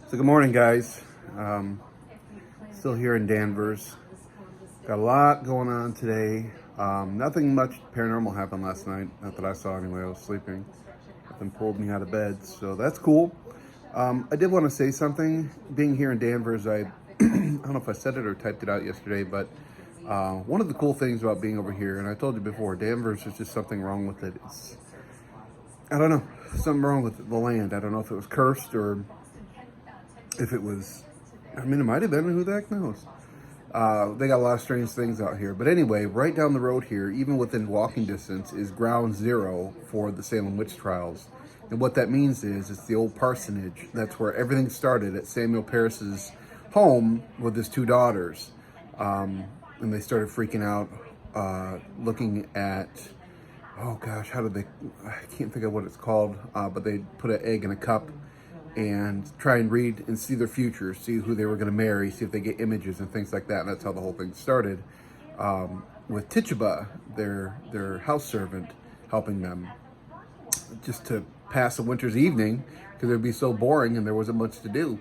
So good morning, guys. Still here in Danvers. Got a lot going on today. Nothing much paranormal happened last night. Not that I saw anyway. I was sleeping. Nothing pulled me out of bed, so that's cool. I did want to say something. Being here in Danvers, I don't know if I said it or typed it out yesterday, but one of the cool things about being over here, and I told you before, Danvers, there's just something wrong with it. I don't know, something wrong with the land. I don't know if it was cursed or if it was, I mean, it might have been, who the heck knows? They got a lot of strange things out here. But anyway, right down the road here, even within walking distance, is ground zero for the Salem witch trials. And what that means is it's the old parsonage. That's where everything started at Samuel Parris's home with his two daughters. And they started freaking out, looking at, oh gosh, I can't think of what it's called, but they put an egg in a cup and try and read and see their future, see who they were going to marry, see if they get images and things like that. And that's how the whole thing started, with Tituba, their house servant, helping them just to pass a winter's evening because it would be so boring and there wasn't much to do.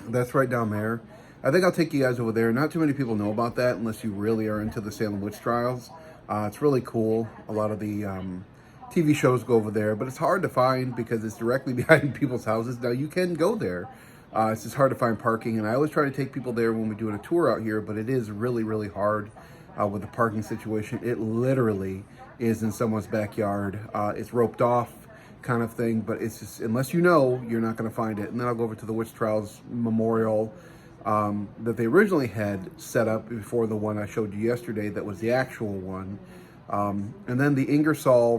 That's right down there. I think I'll take you guys over there. Not too many people know about that unless you really are into the Salem witch trials. It's really cool. A lot of the TV shows go over there, but it's hard to find because it's directly behind people's houses. Now, you can go there. It's just hard to find parking, and I always try to take people there when we're doing a tour out here, but it is really, really hard with the parking situation. It literally is in someone's backyard. It's roped off kind of thing, but it's just, unless you know, you're not going to find it. And then I'll go over to the Witch Trials Memorial that they originally had set up before the one I showed you yesterday that was the actual one. And then the Ingersoll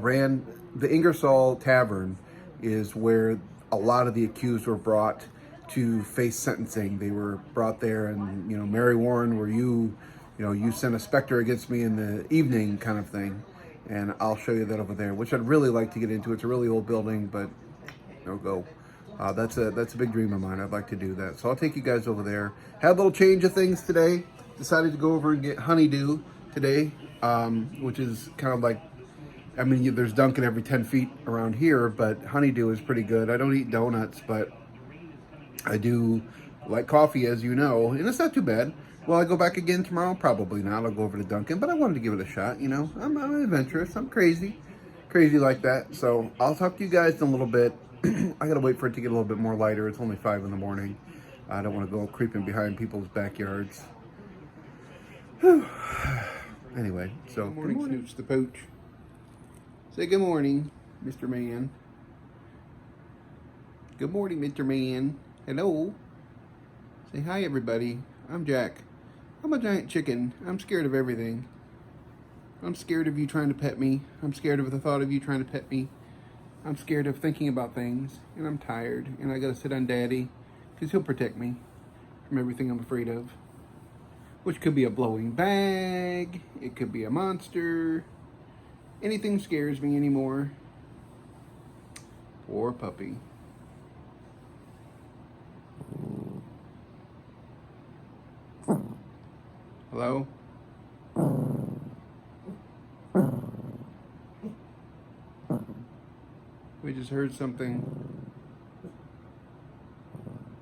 Tavern is where a lot of the accused were brought to face sentencing. They were brought there and, Mary Warren, you sent a specter against me in the evening kind of thing. And I'll show you that over there, which I'd really like to get into. It's a really old building, but no go. That's a big dream of mine. I'd like to do that. So I'll take you guys over there. Had a little change of things today. Decided to go over and get honeydew today, which is kind of like, there's Dunkin' every 10 feet around here, but honeydew is pretty good. I don't eat donuts, but I do like coffee, as you know, and it's not too bad. Will I go back again tomorrow? Probably not. I'll go over to Dunkin', but I wanted to give it a shot, I'm adventurous. I'm crazy like that. So I'll talk to you guys in a little bit. I gotta wait for it to get a little bit more lighter. It's only 5 in the morning. I don't want to go creeping behind people's backyards. Anyway, so good morning, Snooch the Pooch. Say good morning, Mr. Man. Good morning, Mr. Man. Hello. Say hi, everybody. I'm Jack. I'm a giant chicken. I'm scared of everything. I'm scared of you trying to pet me. I'm scared of the thought of you trying to pet me. I'm scared of thinking about things. And I'm tired. And I gotta sit on Daddy. Because he'll protect me from everything I'm afraid of. Which could be a blowing bag. It could be a monster. Anything scares me anymore. Poor puppy. Hello? We just heard something.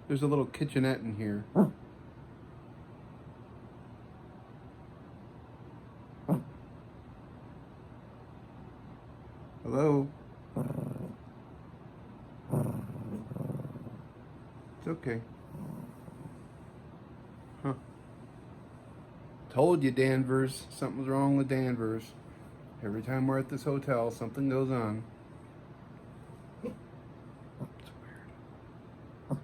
There's a little kitchenette in here. Hello? It's okay. Huh. Told you, Danvers. Something's wrong with Danvers. Every time we're at this hotel, something goes on. It's weird.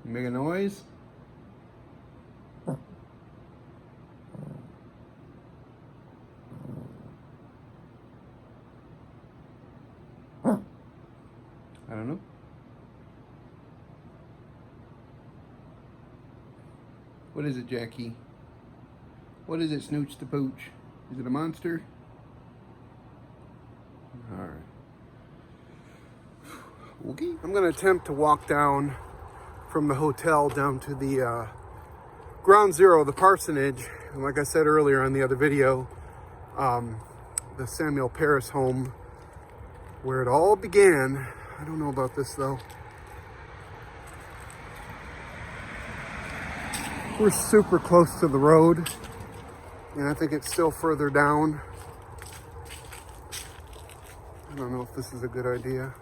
You make a noise? I don't know. What is it, Jackie? What is it, Snooch the Pooch? Is it a monster? Alright. Okay. I'm going to attempt to walk down from the hotel down to the ground zero, the parsonage. And like I said earlier on the other video, the Samuel Parris home where it all began. I don't know about this though. We're super close to the road, and I think it's still further down. I don't know if this is a good idea.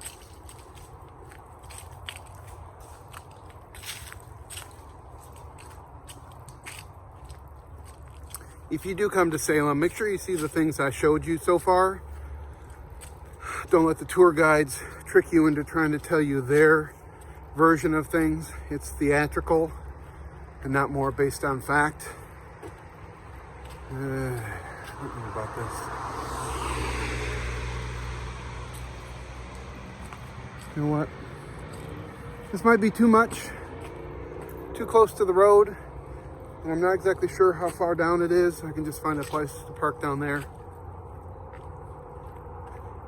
If you do come to Salem, make sure you see the things I showed you so far. Don't let the tour guides trick you into trying to tell you their version of things. It's theatrical and not more based on fact. I don't know about this. You know what? This might be too much, too close to the road, and I'm not exactly sure how far down it is. I can just find a place to park down there.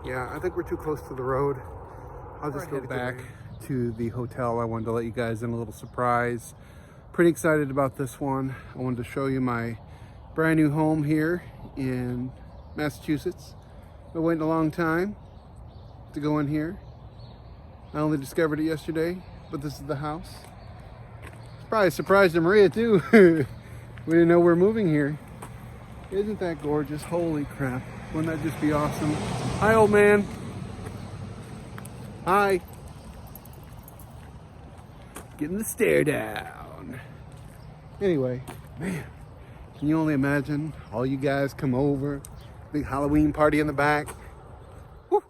Yeah, I think we're too close to the road. I'll just go back to the hotel. I wanted to let you guys in a little surprise. Pretty excited about this one. I wanted to show you my brand new home here in Massachusetts. Been waiting a long time to go in here. I only discovered it yesterday, but this is the house. It's probably a surprise to Maria too. We didn't know we're moving here. Isn't that gorgeous? Holy crap. Wouldn't that just be awesome? Hi, old man. Hi. Getting the stare down. Anyway, man, can you only imagine all you guys come over, big Halloween party in the back? Woo.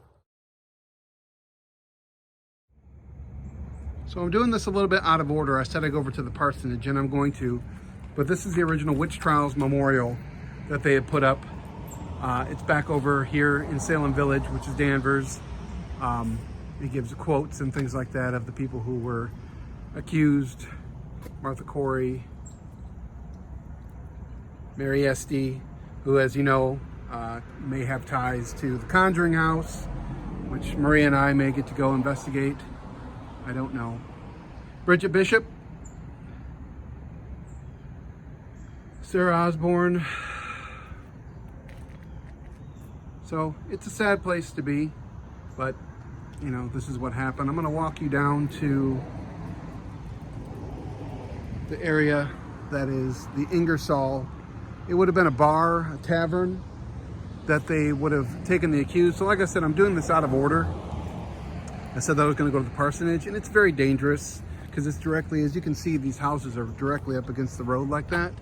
So I'm doing this a little bit out of order. I said I'd go over to the parsonage, and I'm going to, but this is the original Witch Trials Memorial that they had put up. It's back over here in Salem Village, which is Danvers. It gives quotes and things like that of the people who were accused. Martha Corey, Mary Esty, who, as you know, may have ties to the Conjuring House, which Maria and I may get to go investigate. I don't know. Bridget Bishop, Sarah Osborne. So it's a sad place to be, but you know, this is what happened. I'm gonna walk you down to the area that is the Ingersoll. It would have been a bar, a tavern, that they would have taken the accused. So like I said, I'm doing this out of order. I said that I was gonna go to the parsonage, and it's very dangerous because it's directly, as you can see, these houses are directly up against the road like that.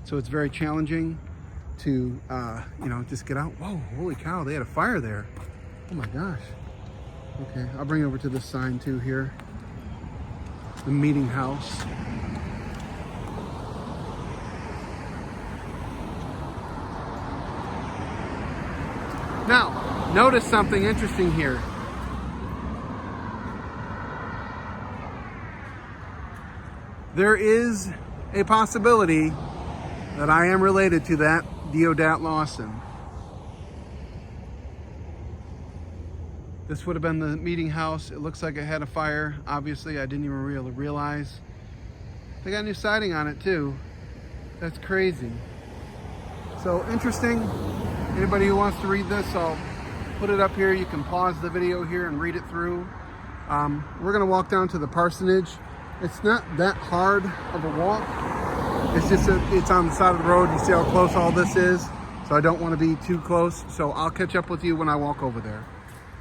So it's very challenging to, you know, just get out. Whoa, holy cow, they had a fire there. Oh my gosh. Okay, I'll bring you over to this sign too here. The meeting house. Now, notice something interesting here. There is a possibility that I am related to that Deodat Lawson. This would have been the meeting house. It looks like it had a fire. Obviously, I didn't even really realize. They got a new siding on it too. That's crazy. So interesting. Anybody who wants to read this, I'll put it up here. You can pause the video here and read it through. We're gonna walk down to the parsonage. It's not that hard of a walk. It's just it's on the side of the road. You see how close all this is? So I don't want to be too close. So I'll catch up with you when I walk over there.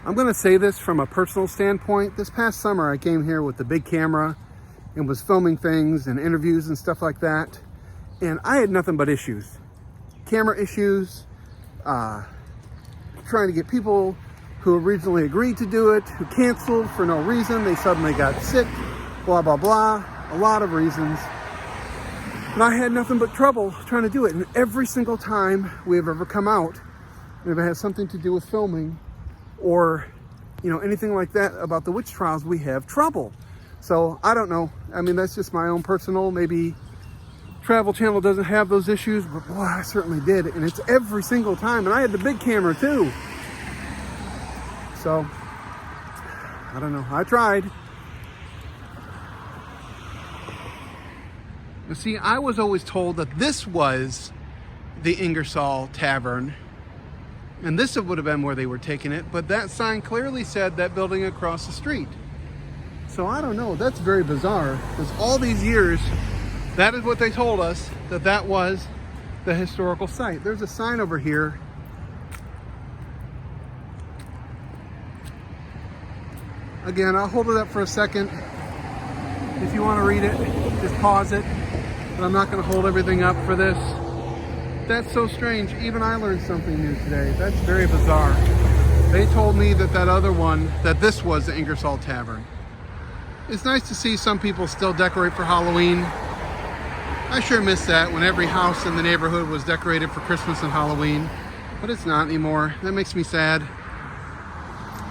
I'm going to say this from a personal standpoint. This past summer, I came here with the big camera and was filming things and interviews and stuff like that. And I had nothing but issues. Camera issues, trying to get people who originally agreed to do it, who canceled for no reason. They suddenly got sick, blah, blah, blah. A lot of reasons. And I had nothing but trouble trying to do it. And every single time we have ever come out, if it has something to do with filming or, you know, anything like that about the witch trials, we have trouble. So I don't know. I mean, that's just my own personal, maybe Travel Channel doesn't have those issues, but boy, I certainly did. And it's every single time. And I had the big camera too. So, I don't know. I tried. You see, I was always told that this was the Ingersoll Tavern. And this would have been where they were taking it, but that sign clearly said that building across the street. So I don't know, that's very bizarre, because all these years, that is what they told us, that that was the historical site. There's a sign over here. Again, I'll hold it up for a second. If you want to read it, just pause it. But I'm not going to hold everything up for this. That's so strange. Even I learned something new today. That's very bizarre. They told me that that other one, that this was the Ingersoll Tavern. It's nice to see some people still decorate for Halloween. I sure miss that when every house in the neighborhood was decorated for Christmas and Halloween. But it's not anymore. That makes me sad.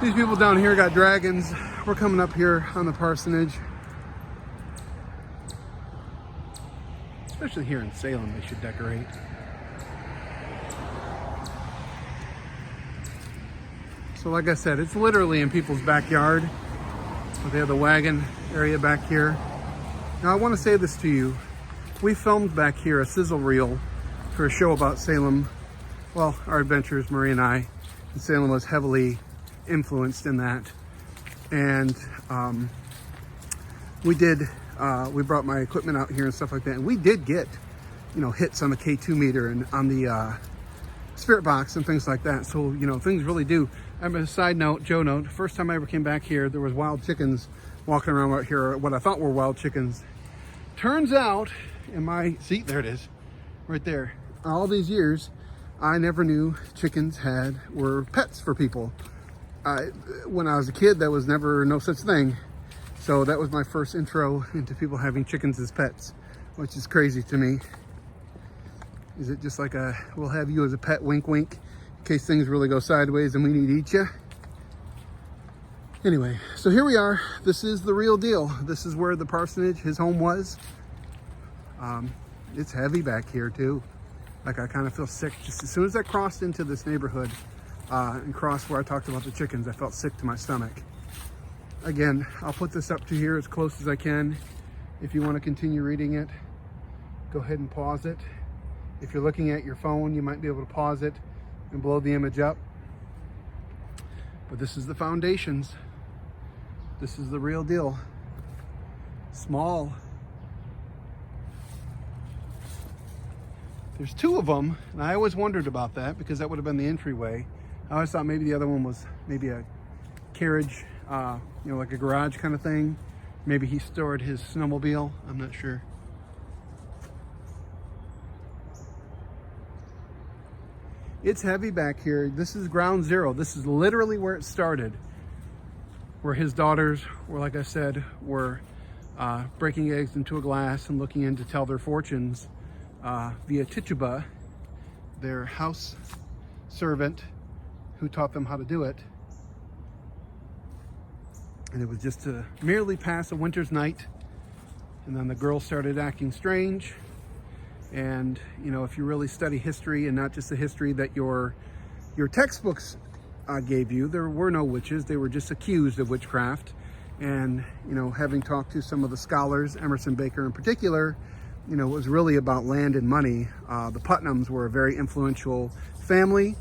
These people down here got dragons. We're coming up here on the parsonage. Especially here in Salem, they should decorate. So like I said, it's literally in people's backyard. They have the wagon area back here. Now I want to say this to you. We filmed back here a sizzle reel for a show about Salem. Well, our adventures, Marie and I. And Salem was heavily influenced in that. And we brought my equipment out here and stuff like that. And we did get, hits on the K2 meter and on the spirit box and things like that. So, things really do. I have a side note, Joe note. First time I ever came back here, there was wild chickens walking around right here, what I thought were wild chickens. Turns out, in my seat, there it is, right there. All these years, I never knew chickens were pets for people. When I was a kid, that was never no such thing. So that was my first intro into people having chickens as pets, which is crazy to me. Is it just like we'll have you as a pet, wink, wink, in case things really go sideways and we need to eat you? Anyway, so here we are. This is the real deal. This is where the parsonage, his home was. It's heavy back here too. Like I kind of feel sick. Just as soon as I crossed into this neighborhood and crossed where I talked about the chickens, I felt sick to my stomach. Again, I'll put this up to here as close as I can. If you want to continue reading it, go ahead and pause it. If you're looking at your phone, you might be able to pause it and blow the image up. But this is the foundations. This is the real deal. Small. There's two of them, and I always wondered about that because that would have been the entryway. I always thought maybe the other one was maybe a carriage, like a garage kind of thing. Maybe he stored his snowmobile. I'm not sure. It's heavy back here. This is ground zero. This is literally where it started. Where his daughters were, like I said, were breaking eggs into a glass and looking in to tell their fortunes via Tituba, their house servant who taught them how to do it. And it was just to merely pass a winter's night. And then the girls started acting strange. And, if you really study history and not just the history that your textbooks gave you, there were no witches. They were just accused of witchcraft. And, having talked to some of the scholars, Emerson Baker in particular, it was really about land and money. The Putnams were a very influential family.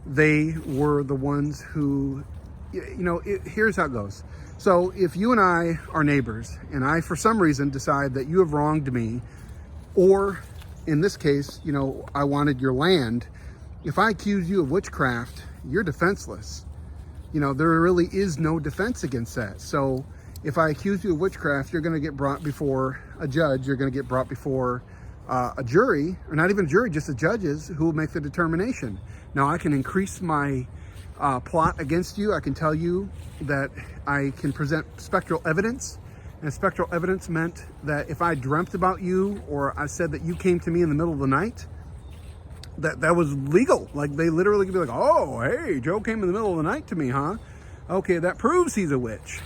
They were the ones who, here's how it goes. So if you and I are neighbors and I, for some reason, decide that you have wronged me, or in this case, I wanted your land, if I accuse you of witchcraft, you're defenseless. There really is no defense against that. So if I accuse you of witchcraft, you're going to get brought before a judge. You're going to get brought before a jury, or not even a jury, just the judges who will make the determination. Now, I can increase my plot against you. I can tell you that I can present spectral evidence. And spectral evidence meant that if I dreamt about you, or I said that you came to me in the middle of the night, that was legal. Like, they literally could be like, oh, hey, Joe came in the middle of the night to me, huh? Okay, that proves he's a witch.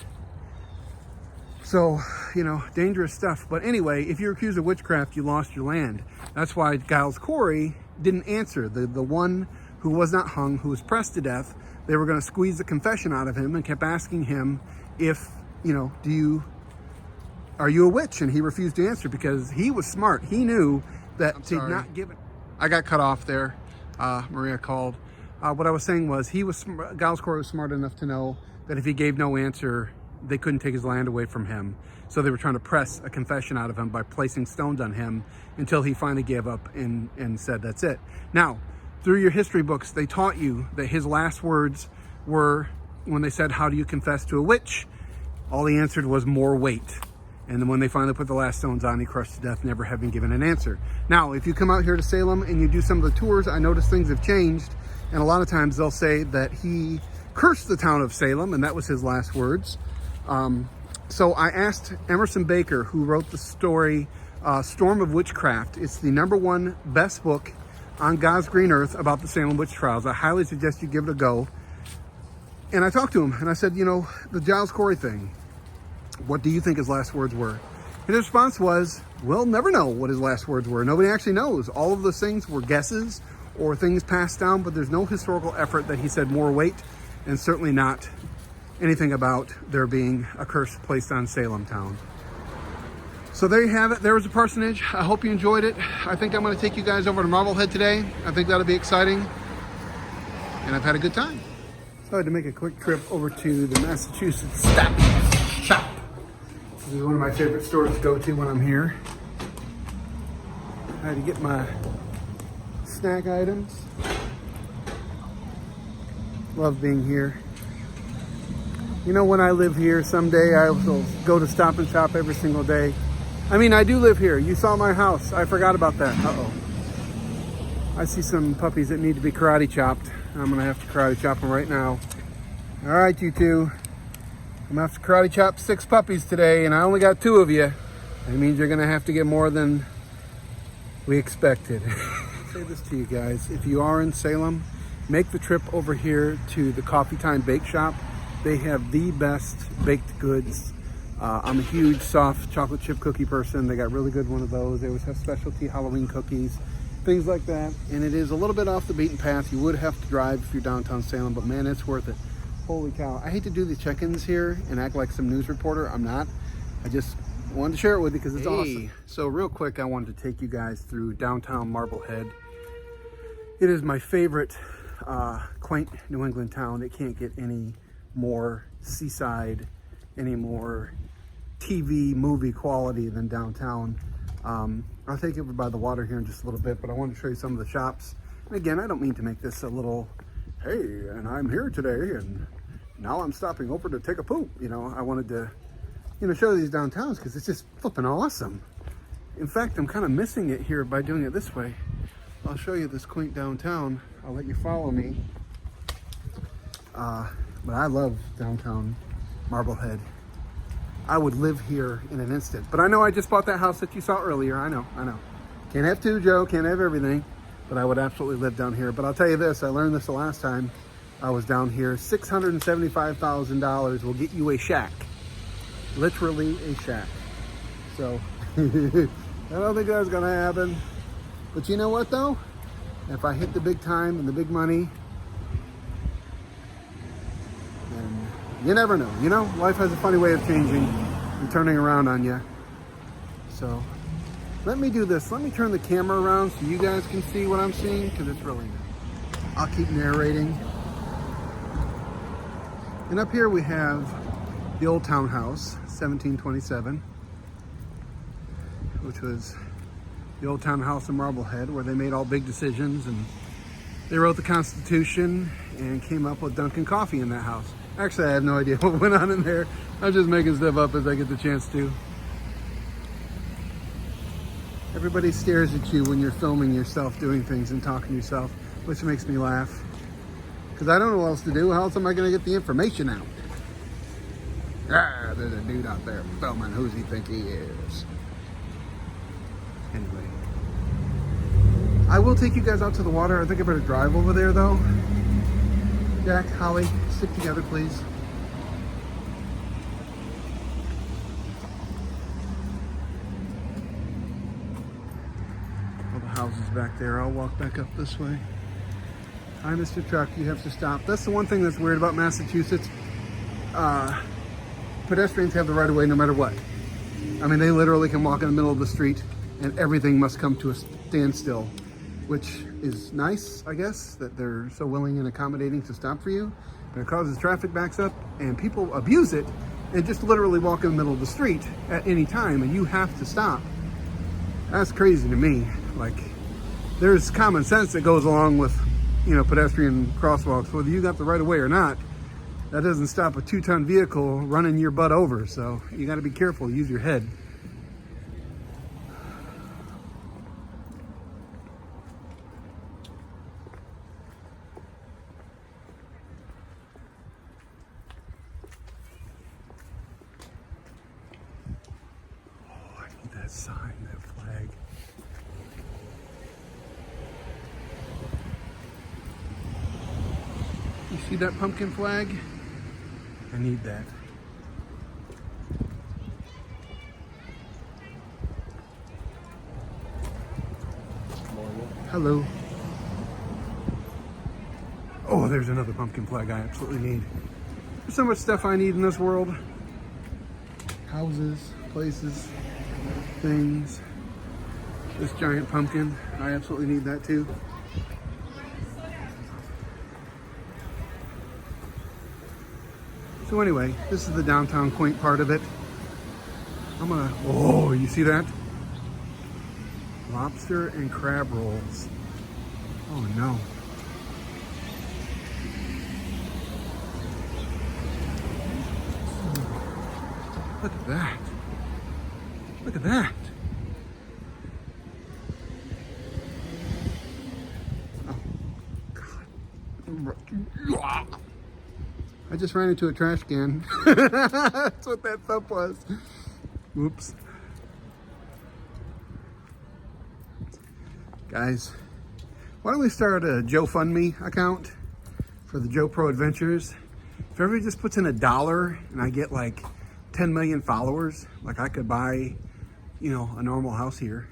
So, dangerous stuff. But anyway, if you're accused of witchcraft, you lost your land. That's why Giles Corey didn't answer. The one who was not hung, who was pressed to death, they were going to squeeze the confession out of him and kept asking him if, are you a witch? And he refused to answer because he was smart. He knew that to not give it. I got cut off there. Maria called. What I was saying was Giles Corey was smart enough to know that if he gave no answer, they couldn't take his land away from him. So they were trying to press a confession out of him by placing stones on him until he finally gave up and said, that's it. Now, through your history books, they taught you that his last words were, when they said, how do you confess to a witch? All he answered was, more weight. And then when they finally put the last stones on, he crushed to death, never having given an answer. Now, if you come out here to Salem and you do some of the tours, I notice things have changed. And a lot of times they'll say that he cursed the town of Salem, and that was his last words. So I asked Emerson Baker, who wrote the story Storm of Witchcraft. It's the #1 best book on God's green earth about the Salem witch trials. I highly suggest you give it a go. And I talked to him and I said, you know, the Giles Corey thing, what do you think his last words were? And his response was, we'll never know what his last words were. Nobody actually knows. All of those things were guesses or things passed down, but there's no historical effort that he said more weight, and certainly not anything about there being a curse placed on Salem town. So there you have it. There was a parsonage. I hope you enjoyed it. I think I'm going to take you guys over to Marblehead today. I think that'll be exciting. And I've had a good time. So I had to make a quick trip over to the Massachusetts Staples Shop. This is one of my favorite stores to go to when I'm here. I had to get my snack items. Love being here. You know, when I live here, someday I will go to Stop and Shop every single day. I mean, I do live here. You saw my house. I forgot about that. Uh-oh. I see some puppies that need to be karate chopped. I'm gonna have to karate chop them right now. All right, you two. I'm gonna have to karate chop 6 puppies today, and I only got 2 of you. That means you're gonna have to get more than we expected. I'll say this to you guys. If you are in Salem, make the trip over here to the Coffee Time Bake Shop. They have the best baked goods. I'm a huge soft chocolate chip cookie person. They got really good one of those. They always have specialty Halloween cookies, things like that. And it is a little bit off the beaten path. You would have to drive if you're downtown Salem, but man, it's worth it. Holy cow. I hate to do the check-ins here and act like some news reporter. I'm not. I just wanted to share it with you because it's awesome. So real quick, I wanted to take you guys through downtown Marblehead. It is my favorite quaint New England town. It can't get any more seaside, any more TV movie quality than downtown. I'll take you over by the water here in just a little bit, but I wanted to show you some of the shops. And again, I don't mean to make this a little, hey, and I'm here today, and now I'm stopping over to take a poop. You know, I wanted to, you know, show these downtowns because it's just flipping awesome. In fact, I'm kind of missing it here by doing it this way. I'll show you this quaint downtown. I'll let you follow me. But I love downtown Marblehead. I would live here in an instant. But I know I just bought that house that you saw earlier. I know. Can't have 2, Joe. Can't have everything. But I would absolutely live down here. But I'll tell you this. I learned this the last time I was down here. $675,000 will get you a shack. Literally a shack. So, I don't think that's going to happen. But you know what, though? If I hit the big time and the big money, then you never know. You know, life has a funny way of changing and turning around on you. So let me do this. Let me turn the camera around so you guys can see what I'm seeing, because it's really good. I'll keep narrating. And up here we have the Old Town House, 1727, which was the Old Town House in Marblehead, where they made all big decisions, and they wrote the Constitution and came up with Dunkin' Coffee in that house. Actually, I have no idea what went on in there. I'm just making stuff up as I get the chance to. Everybody stares at you when you're filming yourself doing things and talking to yourself, which makes me laugh. Because I don't know what else to do. How else am I going to get the information out? Ah, there's a dude out there filming. Who's he think he is? Anyway. I will take you guys out to the water. I think I better drive over there, though. Jack, Holly, stick together, please. All the houses back there. I'll walk back up this way. Hi, Mr. Truck, you have to stop. That's the one thing that's weird about Massachusetts. Pedestrians have the right of way no matter what. I mean, they literally can walk in the middle of the street and everything must come to a standstill. which is nice, I guess, that they're so willing and accommodating to stop for you. But it causes traffic backs up, and people abuse it and just literally walk in the middle of the street at any time, and you have to stop. That's crazy to me. Like, there's common sense that goes along with, you know, pedestrian crosswalks, whether you got the right of way or not. That doesn't stop a 2-ton vehicle running your butt over, so you got to be careful, use your head. Oh, I need that sign, that flag. You see that pumpkin flag? I need that. Hello. Oh, there's another pumpkin flag I absolutely need. There's so much stuff I need in this world. Houses, places, things. This giant pumpkin, I absolutely need that too. So anyway, this is the downtown quaint part of it. Oh, you see that? Lobster and crab rolls. Oh no. Look at that. Look at that. Oh, God. I just ran into a trash can. That's what that thump was. Whoops. Guys, why don't we start a GoFundMe account for the Joe Pro Adventures? If everybody just puts in $1 and I get like 10 million followers, like I could buy, you know, a normal house here.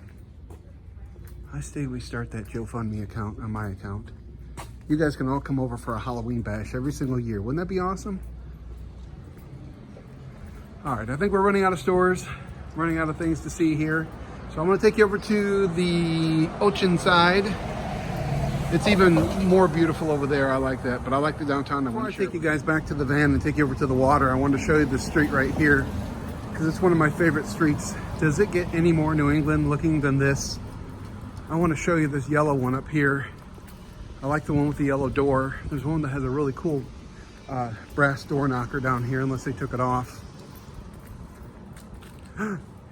I say we start that GoFundMe account on my account. You guys can all come over for a Halloween bash every single year. Wouldn't that be awesome? All right, I think we're running out of stores, running out of things to see here. So I'm gonna take you over to the ocean side. It's even more beautiful over there. I like that, but I like the downtown. Before I take you guys back to the van and take you over to the water, I wanted to show you this street right here because it's one of my favorite streets. Does it get any more New England looking than this? I want to show you this yellow one up here. I like the one with the yellow door. There's one that has a really cool brass door knocker down here, unless they took it off.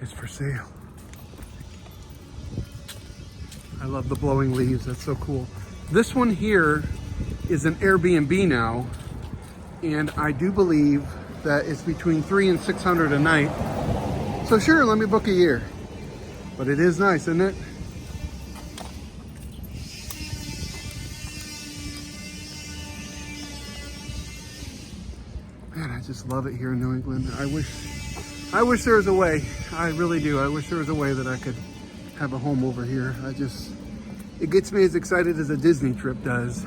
It's for sale. I love the blowing leaves. That's so cool. This one here is an Airbnb now, and I do believe that it's between $300 and $600 a night. So sure, let me book a year. But it is nice, isn't it? Man, I just love it here in New England. I wish there was a way. I really do. I wish there was a way that I could have a home over here. It gets me as excited as a Disney trip does.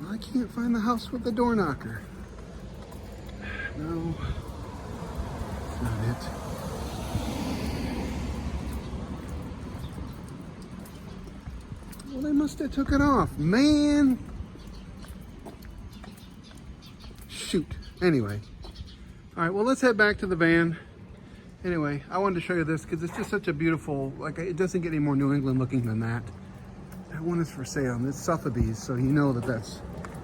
I can't find the house with the door knocker. No, that's not it. Well, they must have took it off, man. Shoot. Anyway. All right, well, let's head back to the van. Anyway, I wanted to show you this because it's just such a beautiful, like, it doesn't get any more New England looking than that. That one is for sale, and it's Sotheby's, so you know that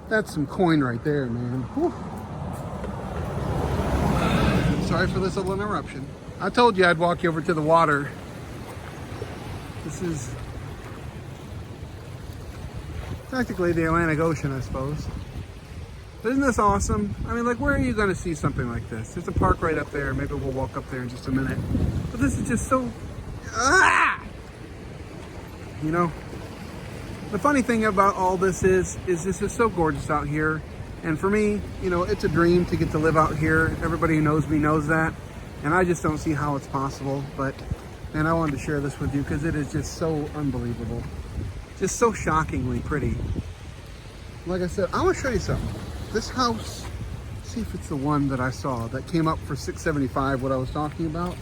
that's some coin right there, man. Whew. Sorry for this little interruption. I told you I'd walk you over to the water. This is practically the Atlantic Ocean, I suppose. Isn't this awesome? I mean, like, where are you going to see something like this? There's a park right up there. Maybe we'll walk up there in just a minute. But this is just so... You know? The funny thing about all this is this is so gorgeous out here. And for me, you know, it's a dream to get to live out here. Everybody who knows me knows that. And I just don't see how it's possible. But, man, I wanted to share this with you because it is just so unbelievable. Just so shockingly pretty. Like I said, I want to show you something. This house, see if it's the one that I saw that came up for $675, what I was talking about.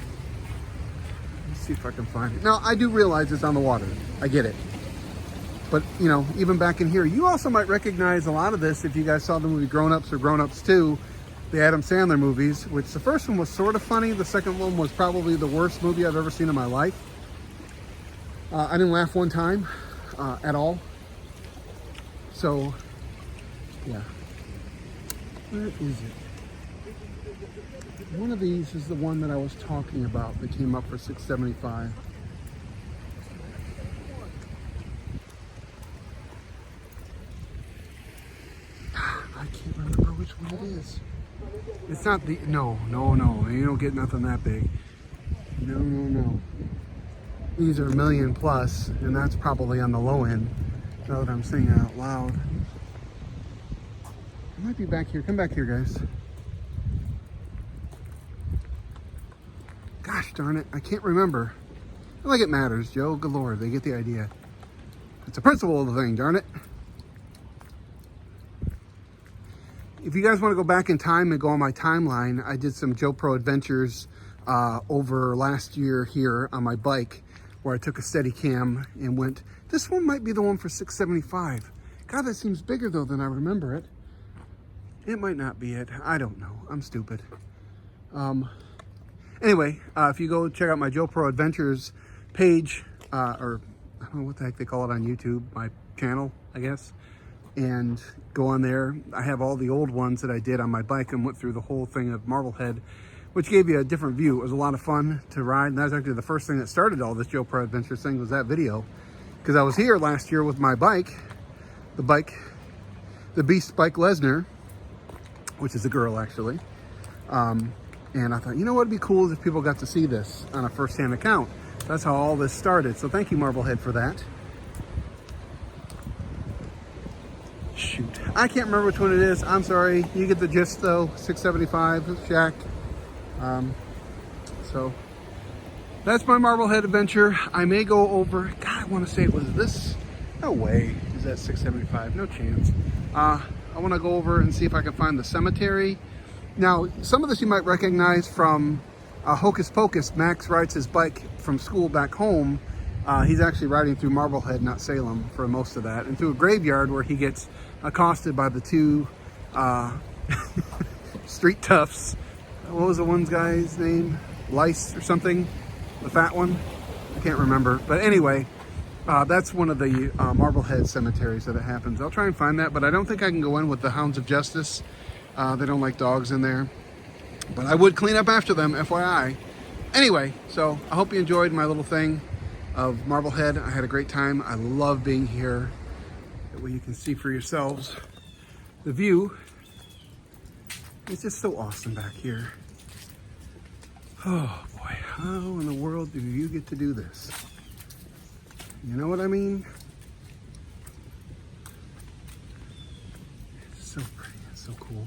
see if I can find it. Now, I do realize it's on the water. I get it. But, you know, even back in here, you also might recognize a lot of this if you guys saw the movie Grown Ups or Grown Ups 2, the Adam Sandler movies, which the first one was sort of funny. The second one was probably the worst movie I've ever seen in my life. I didn't laugh one time at all. So, yeah. Where is it? One of these is the one that I was talking about that came up for $6.75. I can't remember which one it is. It's not the, no. You don't get nothing that big. No. These are $1 million plus, and that's probably on the low end, now that I'm saying it out loud. It might be back here. Come back here, guys. Gosh darn it, I can't remember. Not like it matters, Joe. Good Lord, they get the idea. It's the principle of the thing, darn it. If you guys want to go back in time and go on my timeline, I did some Joe Pro adventures over last year here on my bike, where I took a Steadicam and went, this one might be the one for $6.75. God, that seems bigger though than I remember it. It might not be it. I don't know. I'm stupid. Anyway, if you go check out my Joe Pro Adventures page, or I don't know what the heck they call it on YouTube, my channel, I guess, and go on there. I have all the old ones that I did on my bike and went through the whole thing of Marblehead, which gave you a different view. It was a lot of fun to ride, and that was actually the first thing that started all this Joe Pro Adventures thing, was that video. Because I was here last year with my bike, the Beast Bike Lesnar, which is a girl actually. And I thought, you know what would be cool is if people got to see this on a first-hand account. That's how all this started. So thank you, Marblehead, for that. Shoot. I can't remember which one it is. I'm sorry. You get the gist, though. $6.75, Shaq. So that's my Marblehead adventure. I may go over... God, I want to say it was this. No way. Is that $6.75? No chance. I want to go over and see if I can find the cemetery. Now, some of this you might recognize from Hocus Pocus. Max rides his bike from school back home. He's actually riding through Marblehead, not Salem, for most of that, and through a graveyard where he gets accosted by the two street toughs. What was the one guy's name? Lice or something? The fat one? I can't remember. But anyway, that's one of the Marblehead cemeteries that it happens. I'll try and find that, but I don't think I can go in with the Hounds of Justice. They don't like dogs in there. But I would clean up after them, FYI. Anyway, so I hope you enjoyed my little thing of Marblehead. I had a great time. I love being here. That way you can see for yourselves the view. It's just so awesome back here. Oh boy, how in the world do you get to do this? You know what I mean? It's so pretty, it's so cool.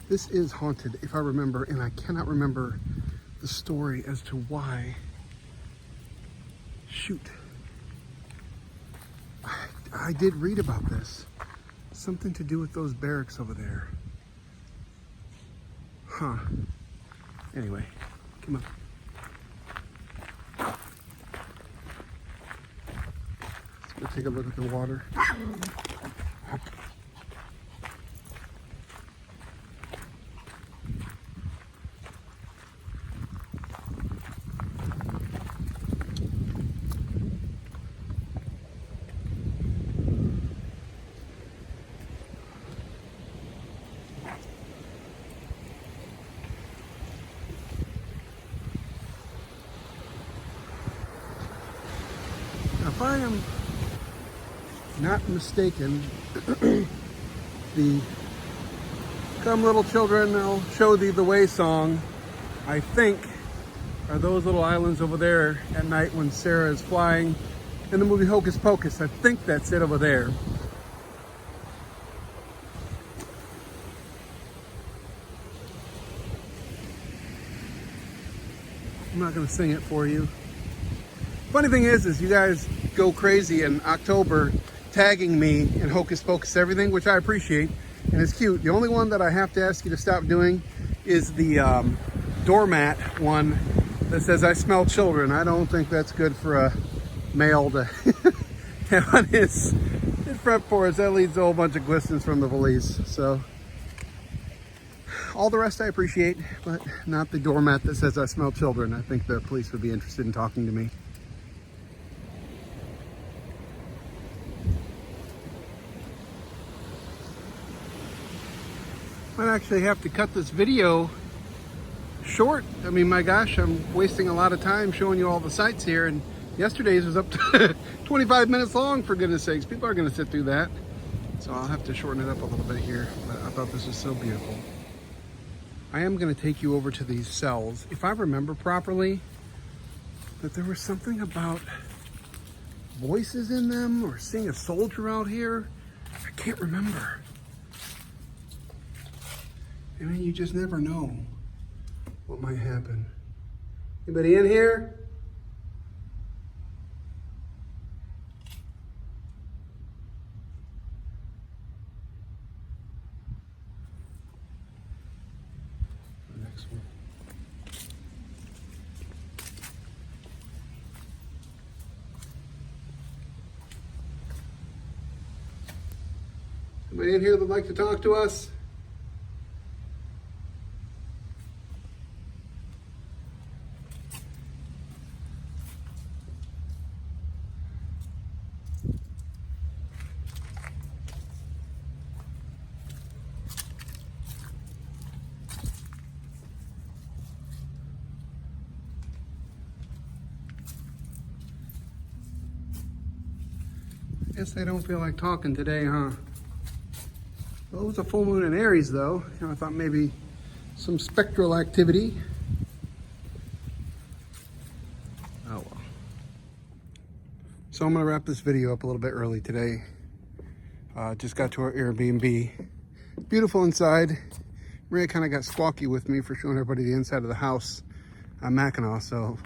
This is haunted, if I remember, and I cannot remember the story as to why. Shoot. I did read about this. Something to do with those barracks over there. Huh. Anyway, come on. Let's go take a look at the water. If I am not mistaken, the "Come Little Children, I'll Show Thee the Way" song, I think, are those little islands over there at night when Sarah is flying in the movie Hocus Pocus. I think that's it over there. I'm not going to sing it for you. Funny thing is you guys go crazy in October tagging me in Hocus Pocus everything, which I appreciate, and it's cute. The only one that I have to ask you to stop doing is the doormat one that says, "I smell children." I don't think that's good for a male to have on his front porch. That leads to a whole bunch of glistens from the police. So all the rest I appreciate, but not the doormat that says, "I smell children." I think the police would be interested in talking to me. Might actually have to cut this video short. I mean, my gosh, I'm wasting a lot of time showing you all the sights here, and yesterday's was up to 25 minutes long, for goodness sakes. People are going to sit through that. So I'll have to shorten it up a little bit here, but I thought this was so beautiful. I am going to take you over to these cells. If I remember properly, that there was something about voices in them or seeing a soldier out here. I can't remember. I mean, you just never know what might happen. Anybody in here? The next one. Anybody in here that'd like to talk to us? Guess they don't feel like talking today, huh? Well, it was a full moon in Aries, though. I thought maybe some spectral activity. Oh well. So I'm gonna wrap this video up a little bit early today. Just got to our Airbnb. Beautiful inside. Maria kind of got squawky with me for showing everybody the inside of the house on Mackinac, so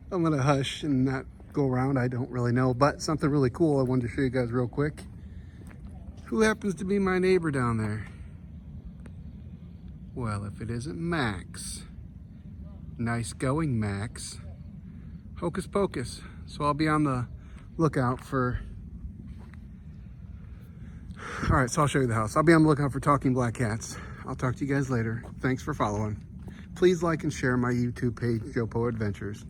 I'm gonna hush and not go around. I don't really know, but something really cool I wanted to show you guys real quick. Who happens to be my neighbor down there? Well, if it isn't Max. Nice going, Max. Hocus pocus. So I'll be on the lookout for... All right, so I'll show you the house. I'll be on the lookout for talking black cats. I'll talk to you guys later. Thanks for following. Please like and share my YouTube page, Joe Poe Adventures.